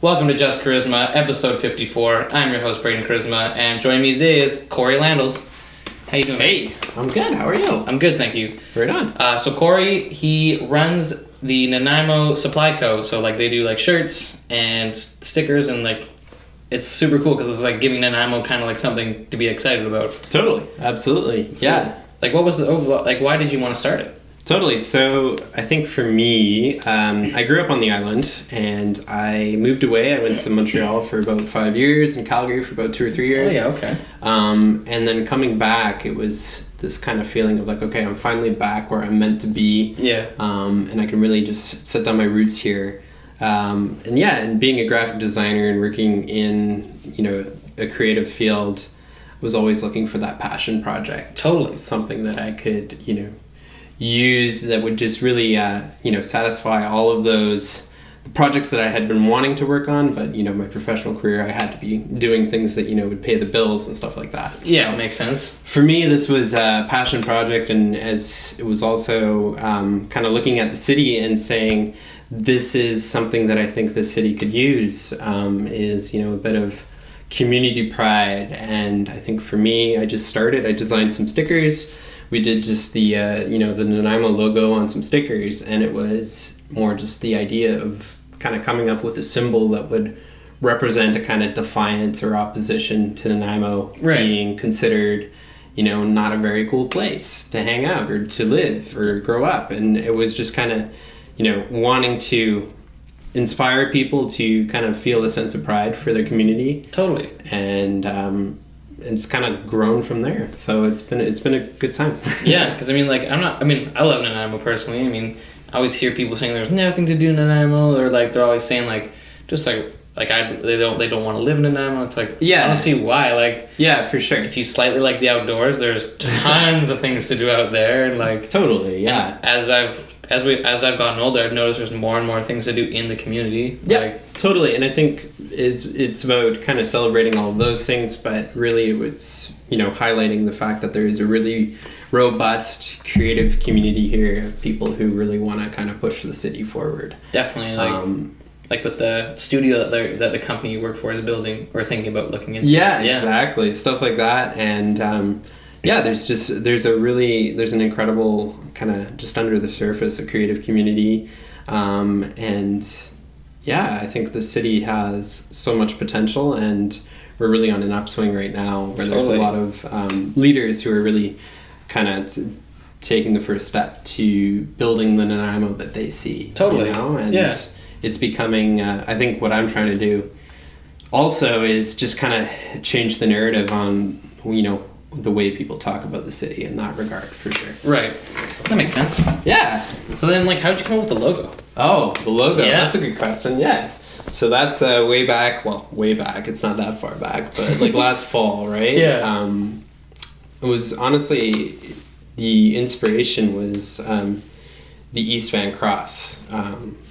Welcome to Just Koryzma, episode 54. I'm your host, Braden Koryzma, and joining me today is Cory Landels. How you doing? Hey, I'm good. How are you? I'm good, thank you. Right on. So Cory, he runs the Nanaimo Supplyco. So like they do like shirts and stickers, and like it's super cool because it's like giving Nanaimo kind of like something to be excited about. Totally. Absolutely. So, yeah. Like what was why did you want to start it? Totally. So I think for me, I grew up on the island and I moved away. I went to Montreal for about 5 years and Calgary for about 2 or 3 years. Oh, yeah, okay. And then coming back, it was this kind of feeling of like, okay, I'm finally back where I'm meant to be. Yeah. And I can really just set down my roots here. And being a graphic designer and working in, a creative field, was always looking for that passion project. Totally. Something that I could, use that would just really, satisfy all of those projects that I had been wanting to work on. But, my professional career, I had to be doing things that, would pay the bills and stuff like that. So Yeah, it makes sense. for me, this was a passion project. And as it was also kind of looking at the city and saying, this is something that I think the city could use, is, a bit of community pride. And I think for me, I designed some stickers. We did just the Nanaimo Logo on some stickers, and it was more just the idea of kind of coming up with a symbol that would represent a kind of defiance or opposition to Nanaimo being considered, not a very cool place to hang out or to live or grow up. And it was just kind of, wanting to inspire people to kind of feel a sense of pride for their community. Totally. And it's kind of grown from there. So it's been a good time. Yeah, because I love Nanaimo personally. I always hear people saying there's nothing to do in Nanaimo, or like they're always saying they don't want to live in Nanaimo. It's like, yeah, I don't see why. Like, yeah, for sure. If you slightly like the outdoors, there's tons of things to do out there, and like totally, yeah. As I've gotten older, I've noticed there's more and more things to do in the community. Yeah, totally. And I think it's about kind of celebrating all of those things, but really it's, highlighting the fact that there is a really robust creative community here of people who really want to kind of push the city forward. Definitely, like with the studio that the company you work for is building or thinking about looking into. Yeah, exactly. Stuff like that. And there's an incredible kind of just under the surface of creative community. I think the city has so much potential, and we're really on an upswing right now where there's a lot of leaders who are really kind of taking the first step to building the Nanaimo that they see. Totally. And it's becoming, I think what I'm trying to do also is just kind of change the narrative on, the way people talk about the city in that regard, for sure. Right. That makes sense. Yeah. So then, how'd you come up with the logo? Oh, the logo. Yeah. That's a good question. Yeah. So that's way back. It's not that far back, but last fall, right? Yeah. It was honestly, the inspiration was the East Van Cross.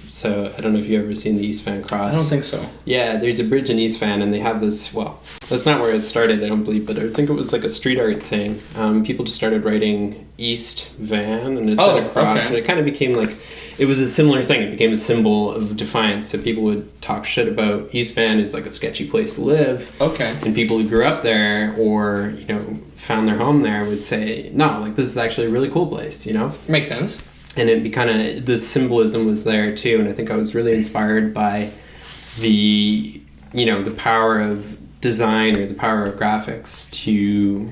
So I don't know if you've ever seen the East Van Cross. I don't think so. Yeah, there's a bridge in East Van, and they have this, that's not where it started, I don't believe, but I think it was like a street art thing. People just started writing East Van, and it's at a cross, and it kind of became it was a similar thing. It became a symbol of defiance, so people would talk shit about East Van is like a sketchy place to live. Okay. And people who grew up there or, found their home there would say, no, this is actually a really cool place, Makes sense. And the symbolism was there too, and I think I was really inspired by the power of design or the power of graphics to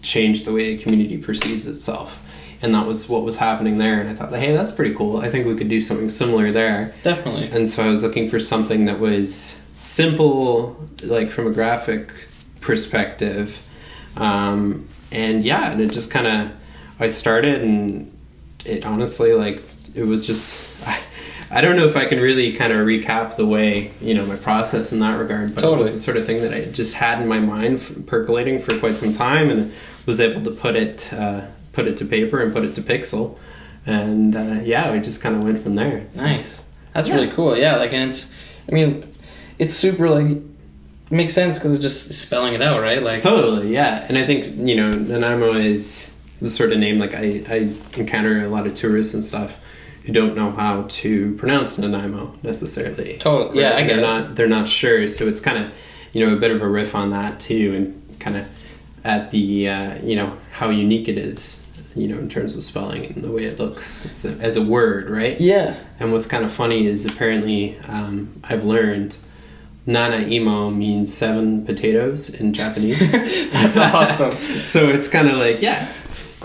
change the way a community perceives itself. And that was what was happening there, and I thought, hey, that's pretty cool. I think we could do something similar there. Definitely. And so I was looking for something that was simple, from a graphic perspective. And it just kind of, I started, and it honestly, it was just, I don't know if I can really kind of recap the way, my process in that regard, but It was the sort of thing that I just had in my mind percolating for quite some time, and was able to put it to paper and put it to pixel. And we just kind of went from there. Nice. That's really cool. Yeah. And it's super makes sense because it's just spelling it out, right? Totally. Yeah. And I think, Nanaimo is the sort of name, I encounter a lot of tourists and stuff who don't know how to pronounce Nanaimo necessarily. Totally. Yeah, I get it. They're not sure. So it's kind of, a bit of a riff on that too, and kind of at the, how unique it is, in terms of spelling and the way it looks as a word, right? Yeah. And what's kind of funny is apparently I've learned Nanaimo means 7 potatoes in Japanese. That's awesome. So it's kind of like, I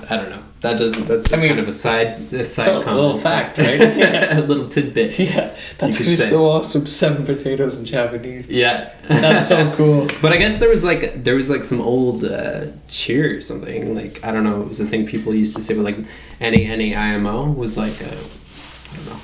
don't know. That's just kind of a side comment. A little fact, right? A little tidbit. Yeah, that's actually so awesome. 7 potatoes in Japanese. Yeah, that's so cool. But I guess there was some old cheer or something. Like, I don't know. It was a thing people used to say, but like NAIMO was like I don't know,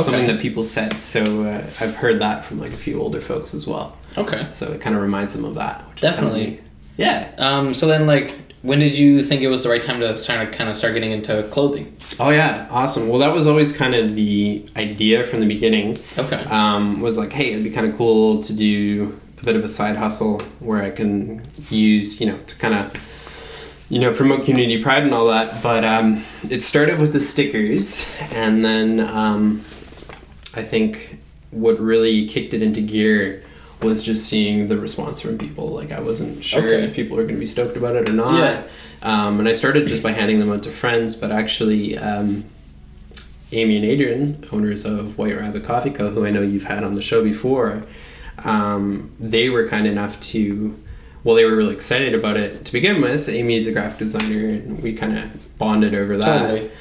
something that people said. So I've heard that from like a few older folks as well. Okay. So it kind of reminds them of that. Which Definitely. Is kind of neat. So then, like, when did you think it was the right time to start getting into clothing? Oh yeah, awesome. Well, that was always kind of the idea from the beginning. Okay. Was like, hey, it'd be kind of cool to do a bit of a side hustle where I can use, to kind of, promote community pride and all that. But it started with the stickers, and then I think what really kicked it into gear was just seeing the response from people. Like, I wasn't sure if people were going to be stoked about it or not. Yeah. And I started just by handing them out to friends, but actually Amy and Adrian, owners of White Rabbit Coffee Co., who I know you've had on the show before, they were kind enough to, they were really excited about it to begin with. Amy's a graphic designer, and we kind of bonded over that. Totally.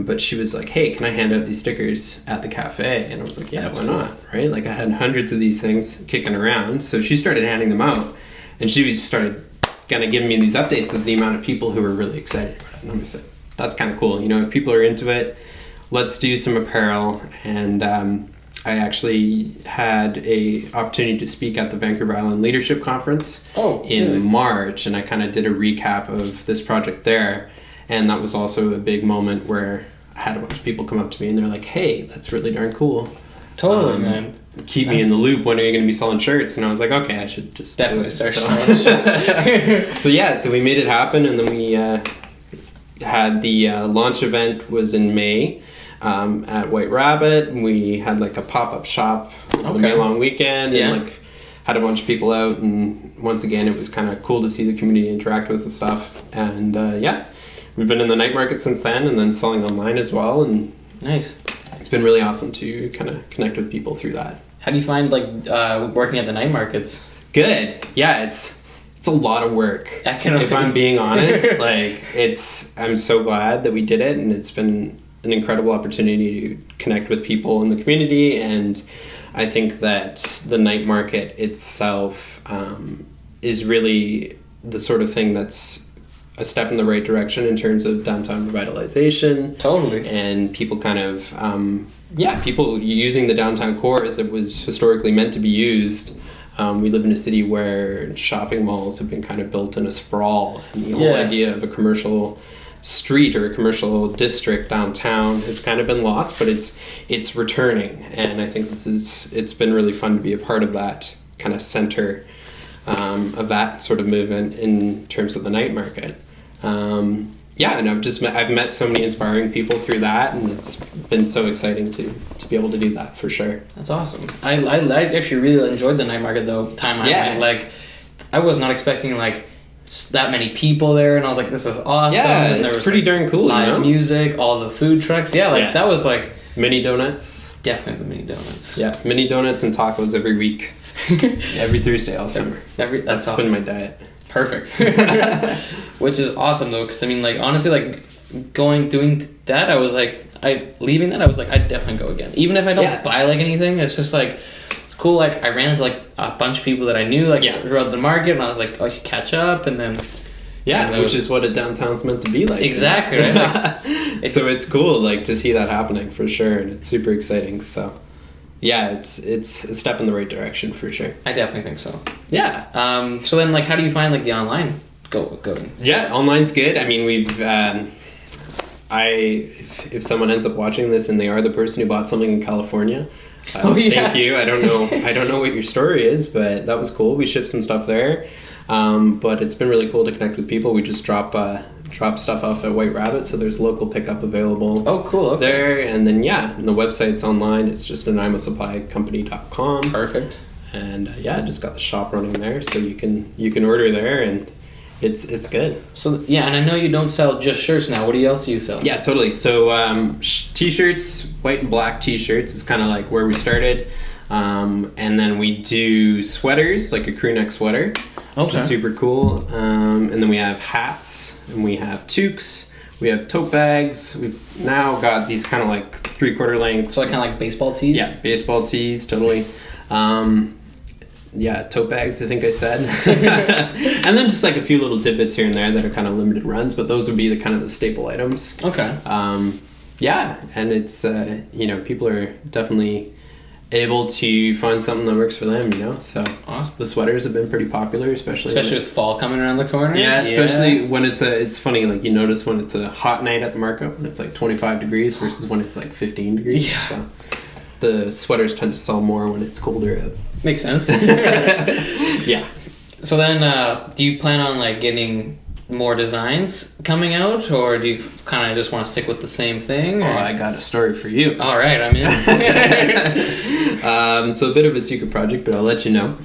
But she was like, hey, can I hand out these stickers at the cafe? And I was like, yeah, why not, right? Like, I had hundreds of these things kicking around. So she started handing them out, and she started kind of giving me these updates of the amount of people who were really excited about it. And I was like, that's kind of cool. If people are into it, let's do some apparel. And I actually had a opportunity to speak at the Vancouver Island Leadership Conference in March, and I kind of did a recap of this project there. And that was also a big moment where I had a bunch of people come up to me and they're like, hey, that's really darn cool. Totally, man. Keep me in the loop. When are you going to be selling shirts? And I was like, okay, I should just definitely start selling shirts. So we made it happen, and then we had the launch event was in May at White Rabbit. We had like a pop-up shop over the May long weekend, and like had a bunch of people out, and once again it was kind of cool to see the community interact with the stuff. And we've been in the night market since then, and then selling online as well, and nice. It's been really awesome to kind of connect with people through that. How do you find working at the night markets? Good. Yeah, it's a lot of work. If I'm being honest, I'm so glad that we did it, and it's been an incredible opportunity to connect with people in the community. And I think that the night market itself is really the sort of thing that's a step in the right direction in terms of downtown revitalization. Totally. And people kind of, people using the downtown core as it was historically meant to be used. We live in a city where shopping malls have been kind of built in a sprawl, and the whole idea of a commercial street or a commercial district downtown has kind of been lost, but it's returning. And I think it's been really fun to be a part of that kind of center of that sort of movement in terms of the night market. And I've met so many inspiring people through that, and it's been so exciting to be able to do that for sure. That's awesome. I actually really enjoyed the night market though. I was not expecting that many people there, and I was like, this is awesome. Yeah, and it's pretty darn cool. Live music, all the food trucks. That was like mini donuts. Definitely the mini donuts. Yeah, mini donuts and tacos every week. Every Thursday all summer. That's awesome. Been my diet. Perfect. Which is awesome though, because honestly, doing that, I was leaving that, I was like, I'd definitely go again. Even if I don't buy anything, it's just it's cool. I ran into a bunch of people that I knew throughout the market, and I was like, oh, I should catch up, and then which is what a downtown's meant to be like. Exactly, right? So it's cool to see that happening for sure, and it's super exciting. So yeah, it's a step in the right direction for sure. I definitely think so. Yeah. So then, how do you find the online going? Yeah, online's good. I mean, we've if someone ends up watching this and they are the person who bought something in California, thank you. I don't know what your story is, but that was cool. We shipped some stuff there. But it's been really cool to connect with people. We just drop drop stuff off at White Rabbit, so there's local pickup available. Oh, cool. Okay. There, and then and the website's online. It's just nanaimosupplyco.com. Perfect. And just got the shop running there, so you can order there, and it's good. So and I know you don't sell just shirts now. What else do you sell? Yeah, totally. So t-shirts, white and black t-shirts is kind of like where we started. And then we do sweaters, like a crew neck sweater, which is super cool. And then we have hats, and we have toques, we have tote bags. We've now got these kind of like 3/4 length. So like kind of like baseball tees? Yeah, baseball tees, totally. Tote bags, I think I said. And then just like a few little tidbits here and there that are kind of limited runs, but those would be the kind of the staple items. Okay. And it's, people are definitely able to find something that works for them, so awesome. The sweaters have been pretty popular, especially with fall coming around the corner. Especially when it's funny, like you notice when it's a hot night at the market when it's like 25 degrees versus when it's like 15 degrees. So the sweaters tend to sell more when it's colder out. Makes sense. Yeah. So then do you plan on like getting more designs coming out, or do you kind of just want to stick with the same thing? Oh, I got a story for you. All right, I'm in. So a bit of a secret project, but I'll let you know.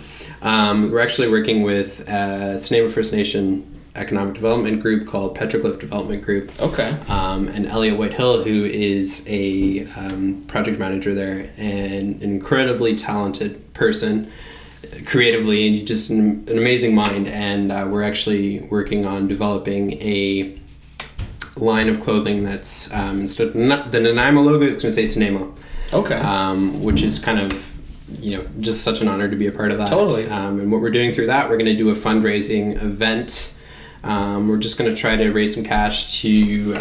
We're actually working with Nanaimo First Nation economic development group called Petroglyph Development Group. Okay. And Elliot Whitehill, who is a project manager there, and an incredibly talented person, creatively, and just an amazing mind. And we're actually working on developing a line of clothing that's instead of the Nanaimo logo is going to say Nanaimo. Okay. Which is kind of just such an honor to be a part of that. Totally. And what we're doing through that, we're going to do a fundraising event. We're just going to try to raise some cash to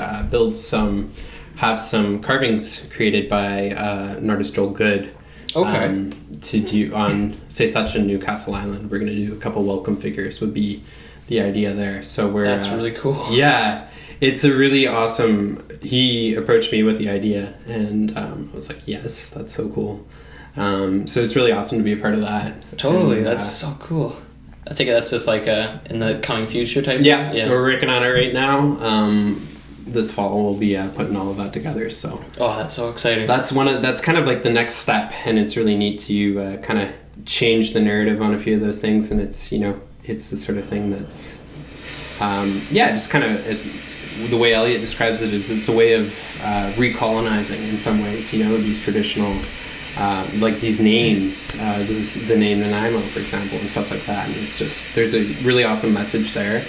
have some carvings created by an artist, Joel Good. Okay. To do on Say Such in Newcastle Island. We're going to do a couple welcome figures would be the idea there. So that's really cool. Yeah, it's a really awesome. He approached me with the idea, and I was like, yes, that's so cool. So it's really awesome to be a part of that. Totally, and, that's so cool. I think that's just like in the coming future type. Yeah, we're working on it right now. This fall we'll be putting all of that together. So that's so exciting. That's kind of like the next step, and it's really neat to kind of change the narrative on a few of those things. And it's it's the sort of thing that's just kind of the way Elliot describes it is it's a way of recolonizing in some ways. These traditional like these names, the name Nanaimo, for example, and stuff like that. And it's just there's a really awesome message there.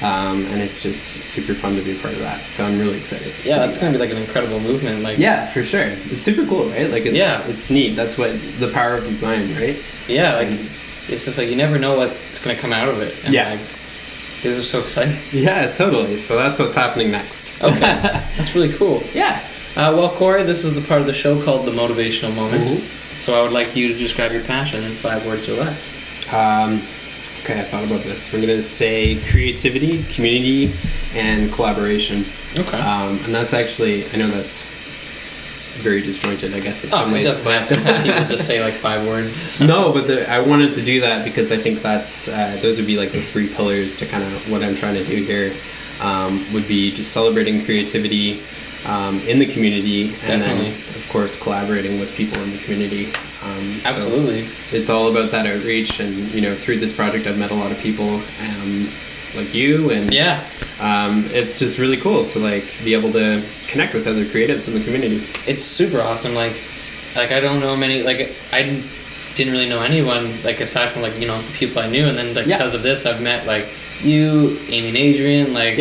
And it's just super fun to be a part of that. So I'm really excited. Yeah, that's going to be like an incredible movement. Like, yeah, for sure. It's super cool, right? Like, it's neat. That's what the power of design, right? Yeah, totally. So that's what's happening next. Okay, that's really cool. Yeah. Well, Cory, this is the part of the show called the Motivational Moment. Mm-hmm. So I would like you to describe your passion in 5 words or less. Okay, I thought about this. We're going to say creativity, community, and collaboration. Okay. And that's actually, I know that's very disjointed, I guess, in some ways. It doesn't have to have people just say like 5 words. No, but I wanted to do that because I think that's those would be like the 3 pillars to kind of what I'm trying to do here. Would be just celebrating creativity in the community, and Definitely. then, of course, collaborating with people in the community. Absolutely. So it's all about that outreach, and through this project, I've met a lot of people like you, and it's just really cool to like be able to connect with other creatives in the community. It's super awesome. Like I don't know many. Like I didn't really know anyone like aside from like the people I knew, and then like because of this, I've met like you, Amy and Adrian, like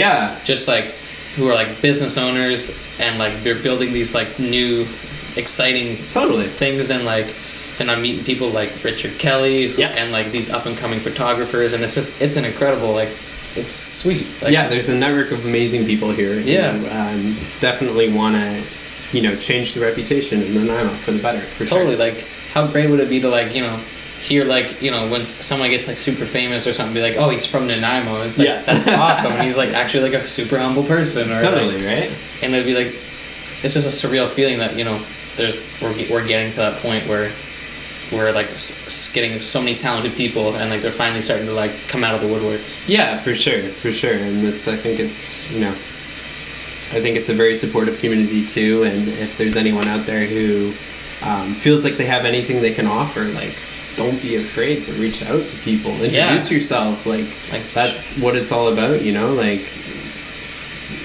just like who are like business owners, and like they're building these like new exciting things, and like and I'm meeting people like Richard Kelly and like these up and coming photographers, and it's an incredible, like it's sweet. Like, there's a network of amazing people here who definitely want to change the reputation of Nanaimo for the better, for totally sure. Like how great would it be to like hear like when someone gets like super famous or something, be like, oh, he's from Nanaimo, and it's like that's awesome, and he's like actually like a super humble person, or right? And it'd be like it's just a surreal feeling that we're getting to that point where we're like getting so many talented people, and like they're finally starting to like come out of the woodworks. Yeah, for sure. And this, I think it's, I think it's a very supportive community too. And if there's anyone out there who feels like they have anything they can offer, like, don't be afraid to reach out to people. Introduce yourself. Like that's what it's all about, like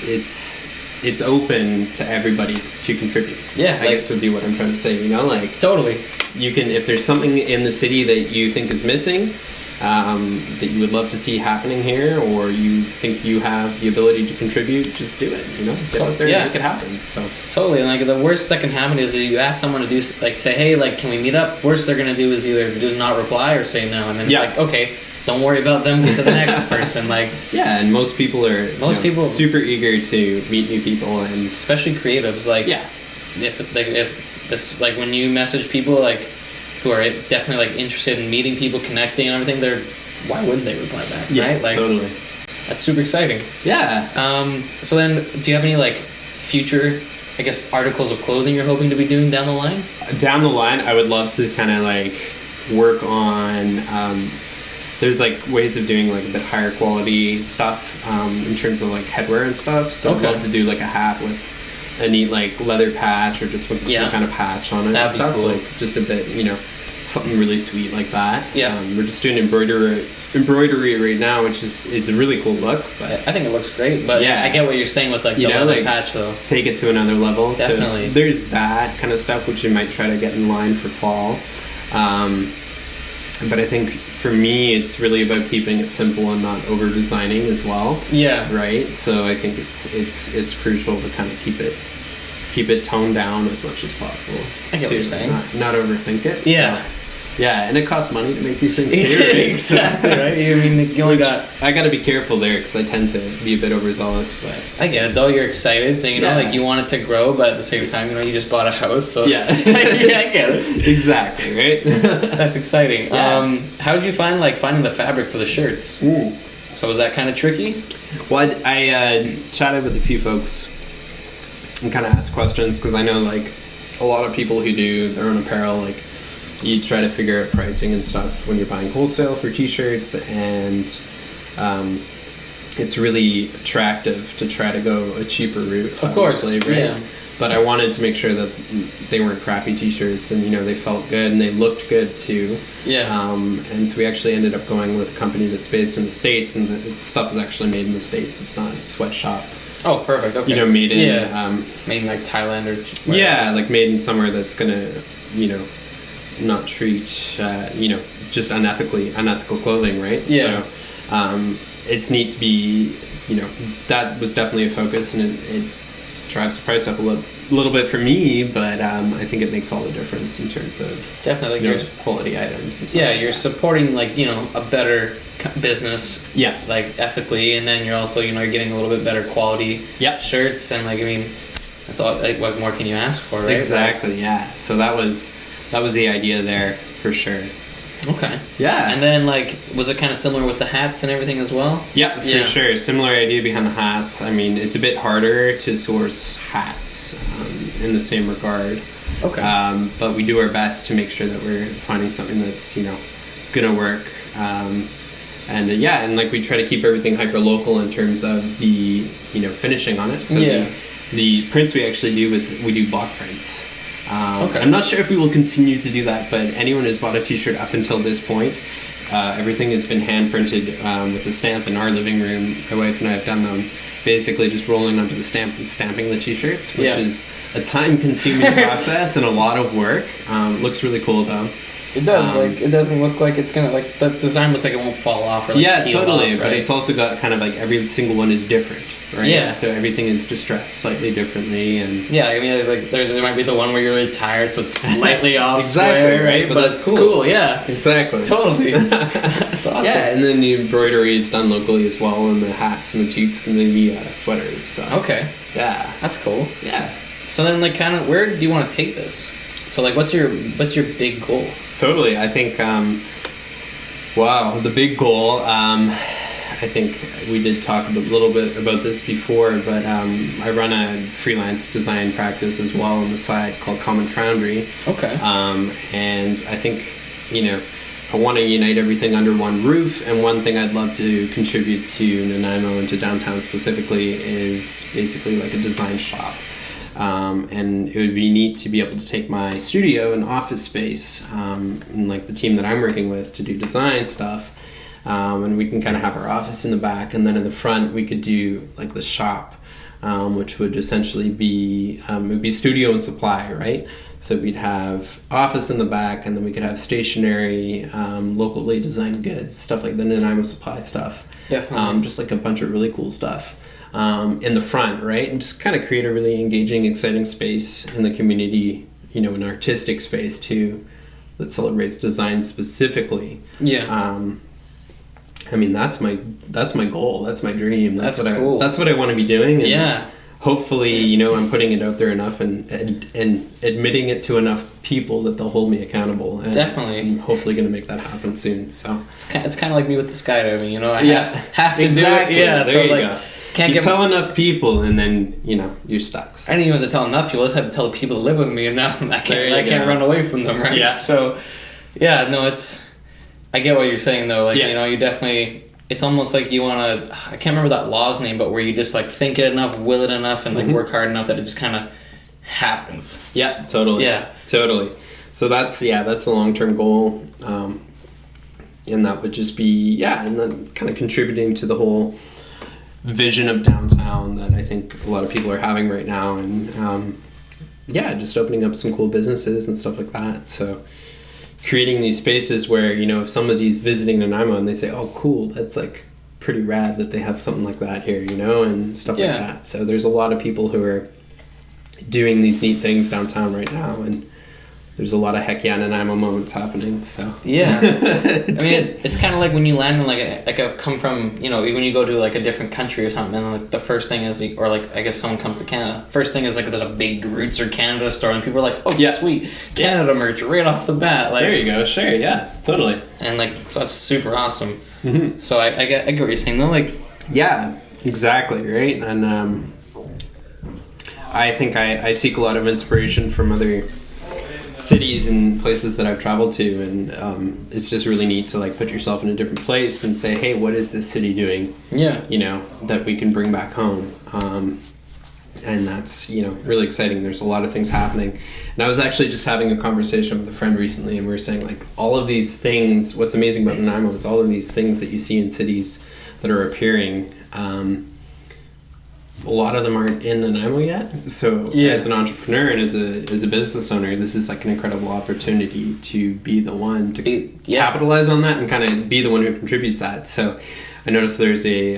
it's open to everybody to contribute. Yeah, I guess would be what I'm trying to say, like totally. You can, if there's something in the city that you think is missing, that you would love to see happening here, or you think you have the ability to contribute, just do it, get out there and make it happen. So totally. And like the worst that can happen is you ask someone to do, like, say, hey, like, can we meet up? Worst they're gonna do is either just not reply or say no, and then it's like, okay, don't worry about them, get to the next person. Like, and most people are people super eager to meet new people, and especially creatives. Like, if it's like when you message people like who are definitely like interested in meeting people, connecting and everything, why wouldn't they reply back? Right? Like, totally. That's super exciting. Yeah. So then, do you have any like future, I guess, articles of clothing you're hoping to be doing down the line? Down the line, I would love to kind of like work on. There's like ways of doing like a bit higher quality stuff in terms of like headwear and stuff. So I'd love to do like a hat with a neat like leather patch, or just with some kind of patch on it. That'd and stuff. Be cool. Like just a bit, something really sweet like that. Yeah. We're just doing embroidery right now, which is a really cool look. But I think it looks great. But I get what you're saying with like the leather patch though. Take it to another level. Definitely. So there's that kind of stuff which you might try to get in line for fall. But I think for me, it's really about keeping it simple and not over designing as well. Yeah. Right. So I think it's crucial to kind of keep it toned down as much as possible. I get what you're saying. Not overthink it. Yeah. So, yeah, and it costs money to make these things too. Exactly, right? I mean, you only got... I got to be careful there because I tend to be a bit overzealous, but... I get it, though. You're excited, so, like, you want it to grow, but at the same time, you just bought a house, so... Yeah. I get it. Exactly, right? That's exciting. Yeah. How did you finding the fabric for the shirts? Ooh. So was that kind of tricky? Well, I chatted with a few folks and kind of asked questions, because I know, like, a lot of people who do their own apparel, like... You try to figure out pricing and stuff when you're buying wholesale for t-shirts, and it's really attractive to try to go a cheaper route. Of course, right? yeah. But I wanted to make sure that they weren't crappy t-shirts, and they felt good and they looked good too. Yeah. And so we actually ended up going with a company that's based in the States, and the stuff is actually made in the States. It's not sweatshop. Oh, perfect. Okay. Made in made in like Thailand or whatever. Yeah, like made in somewhere that's gonna not treat just unethical clothing, right? Yeah. So it's neat to be that was definitely a focus, and it drives the price up a little bit for me, but I think it makes all the difference in terms of definitely quality items and stuff. Yeah, you're supporting like a better business, like ethically, and then you're also you're getting a little bit better quality shirts, and like, I mean, that's all, like, what more can you ask for, right? Exactly. Yeah, so that was the idea there, for sure. Okay. Yeah. And then, like, was it kind of similar with the hats and everything as well? Yeah, for sure. Similar idea behind the hats. I mean, it's a bit harder to source hats in the same regard. Okay. But we do our best to make sure that we're finding something that's, gonna work. And like, we try to keep everything hyper local in terms of the, finishing on it. So the prints we actually do we do block prints. I'm not sure if we will continue to do that, but anyone who's bought a t-shirt up until this point, everything has been hand printed with a stamp in our living room. My wife and I have done them, basically just rolling onto the stamp and stamping the t-shirts, which is a time-consuming process and a lot of work. Looks really cool though. It does. Like, it doesn't look like it's gonna, like, the design looks like it won't fall off or like peel totally. off, right? But it's also got kind of like every single one is different, right? Yeah. So everything is distressed slightly differently, and I mean, there's like there might be the one where you're really tired, so it's slightly off exactly square, right? But it's cool. Yeah. Exactly. Totally. That's awesome. Yeah, and then the embroidery is done locally as well, and the hats and the toques and the sweaters. So. Okay. Yeah. That's cool. Yeah. So then, like, kind of, where do you want to take this? So, like, what's your big goal? Totally. I think, the big goal, I I think we did talk a little bit about this before, but I run a freelance design practice as well on the side called Common Foundry. Okay. And I think, I want to unite everything under one roof, and one thing I'd love to contribute to Nanaimo and to downtown specifically is basically like a design shop. And it would be neat to be able to take my studio and office space, and like the team that I'm working with to do design stuff, and we can kind of have our office in the back, and then in the front we could do like the shop, which would essentially be it would be studio and supply, right? So we'd have office in the back, and then we could have stationery, locally designed goods, stuff like the Nanaimo Supply stuff. Definitely. Just like a bunch of really cool stuff in the front, right? And just kind of create a really engaging, exciting space in the community, an artistic space too, that celebrates design specifically. Yeah. I mean, that's my goal. That's my dream. That's cool. That's what I want to be doing. And yeah. Hopefully, I'm putting it out there enough and admitting it to enough people that they'll hold me accountable. And Definitely. I'm hopefully going to make that happen soon. So it's kind of like me with the skydiving, I have to exactly. do it. Yeah, there so you like go. can't you get tell enough people, and then you're stuck. I didn't even have to tell enough people. I just had to tell the people that live with me, and now I can't run away from them, right? Yeah. So, yeah, no, I get what you're saying though. Like you definitely. It's almost like you want to. I can't remember that law's name, but where you just like think it enough, will it enough, and like work hard enough that it just kind of happens. Yeah, totally. Yeah, totally. So that's the long-term goal, and that would just be and then kind of contributing to the whole vision of downtown that I think a lot of people are having right now, and just opening up some cool businesses and stuff like that. So creating these spaces where, if somebody's visiting Nanaimo and they say, oh, cool, that's like pretty rad that they have something like that here, and stuff like that. So there's a lot of people who are doing these neat things downtown right now, and there's a lot of heck yeah Nanaimo moments happening. So it's kind of like when you land in like I've come from, when you go to like a different country or something, and like the first thing is, or like I guess someone comes to Canada, first thing is like there's a big Roots or Canada store, and people are like, oh sweet, Canada merch right off the bat. Like, there you go. Sure. Yeah, totally. And like that's super awesome. So I get what you're saying though. Like, yeah, exactly, right. And I think I seek a lot of inspiration from other cities and places that I've traveled to, and it's just really neat to like put yourself in a different place and say, hey, what is this city doing that we can bring back home, and that's really exciting. There's a lot of things happening, and I was actually just having a conversation with a friend recently, and we were saying like all of these things, what's amazing about Nanaimo is all of these things that you see in cities that are appearing, a lot of them aren't in Nanaimo yet. So as an entrepreneur and as a business owner, this is like an incredible opportunity to be the one to capitalize on that and kind of be the one who contributes that. So I noticed there's a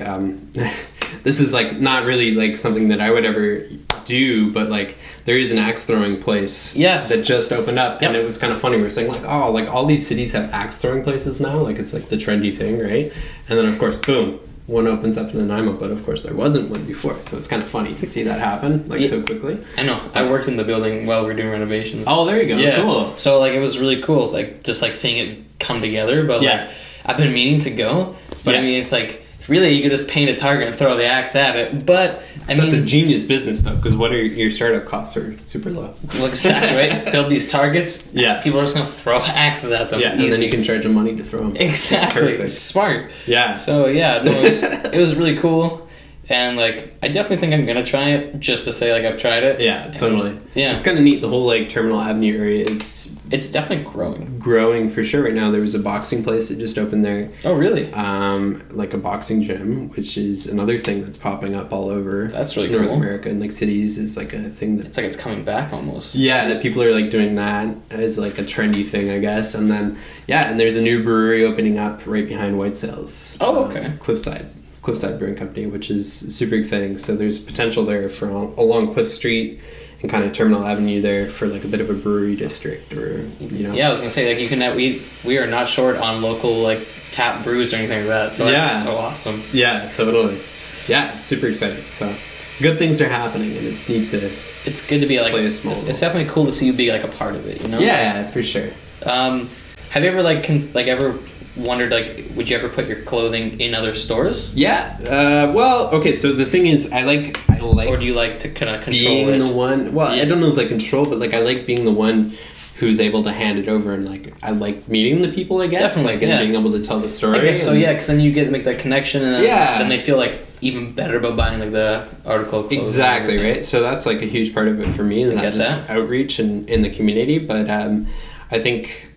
this is like not really like something that I would ever do, but like there is an axe throwing place that just opened up, and it was kind of funny. We were saying like, oh, like all these cities have axe throwing places now, like it's like the trendy thing, right? And then of course, boom, one opens up in Nanaimo, but of course there wasn't one before, so it's kind of funny to see that happen so quickly. I know. I worked in the building while we were doing renovations. Oh, there you go. Yeah. Cool. So like it was really cool, like just like seeing it come together. But like I've been meaning to go, but I mean it's like really you could just paint a target and throw the axe at it. But I mean, that's a genius business though, because what are your startup costs are super low. Well, exactly right. Build these targets. Yeah. People are just gonna throw axes at them. Yeah, and then you can charge them money to throw them. Exactly. Perfect. Smart. Yeah. So it was really cool, and like I definitely think I'm gonna try it just to say like I've tried it. Yeah, totally. Yeah. It's kind of neat. The whole like Terminal Avenue area is. It's definitely growing. Growing for sure right now. There was a boxing place that just opened there. Oh, really? Like a boxing gym, which is another thing that's popping up all over. That's really North cool. America and like cities is like a thing that... It's like it's coming back almost. Yeah, that people are like doing that as like a trendy thing, I guess. And then, and there's a new brewery opening up right behind White Sails. Oh, okay. Cliffside Brewing Company, which is super exciting. So there's potential there for along Cliff Street and kind of Terminal Avenue there for like a bit of a brewery district, or Yeah, I was gonna say like you can we are not short on local like tap brews or anything like that. So that's so awesome. Yeah, totally. Yeah, it's super exciting. So good things are happening, and it's neat to. It's good to be like play a small. It's definitely cool to see you be like a part of it. Yeah, for sure. Have you ever ever wondered, like, would you ever put your clothing in other stores? Yeah. Well, okay. So the thing is, I like. Or do you like to kind of control being it? the one? Well, I don't know if I control, but like I like being the one who's able to hand it over, and like I like meeting the people. I guess Definitely, like, and being able to tell the story. I guess so. Yeah, because then you get to make that connection, and then they feel like even better about buying like the article. Exactly right. So that's like a huge part of it for me, is that just outreach and in the community. But I think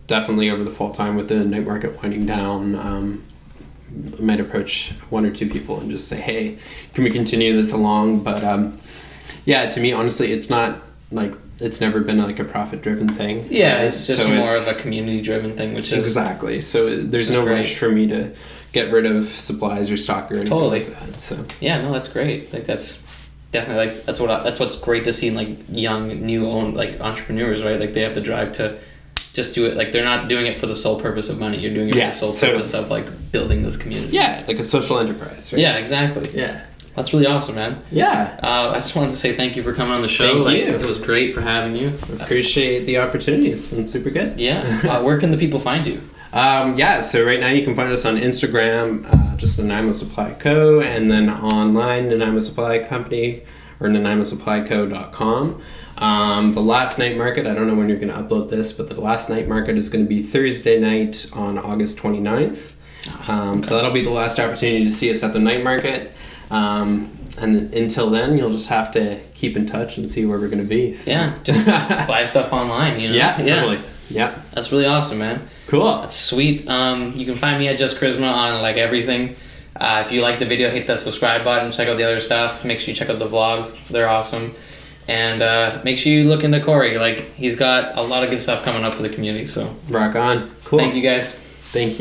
definitely over the fall time with the night market winding down. I might approach one or two people and just say, hey, can we continue this along? But yeah, to me, honestly, it's not like, it's never been like a profit driven thing. Yeah, it's just more of a community driven thing, which is exactly. So there's no rush for me to get rid of supplies or stock or anything like that. So yeah, no, that's great. Like that's definitely like that's what's great to see in like young new like entrepreneurs, right? Like they have the drive to just do it. Like they're not doing it for the sole purpose of money. You're doing it for the sole purpose of like building this community. Yeah, like a social enterprise, right? Yeah, exactly. Yeah. That's really awesome, man. Yeah. I just wanted to say thank you for coming on the show. Thank you. It was great for having you. Appreciate the opportunity. It's been super good. Yeah. Where can the people find you? Yeah, so right now you can find us on Instagram, just Nanaimo Supply Co., and then online, Nanaimo Supply Company, or nanaimosupplyco.com. The last night market, I don't know when you're going to upload this, but the last night market is going to be Thursday night on August 29th. So that'll be the last opportunity to see us at the night market. And until then, you'll just have to keep in touch and see where we're going to be. So. Yeah, just buy stuff online, you know? Yeah, totally. Yeah. That's really awesome, man. Cool. That's sweet. You can find me at Just Koryzma on like everything. If you like the video, hit that subscribe button, check out the other stuff. Make sure you check out the vlogs. They're awesome. And make sure you look into Cory. Like, he's got a lot of good stuff coming up for the community. So rock on. Cool. Thank you, guys. Thank you.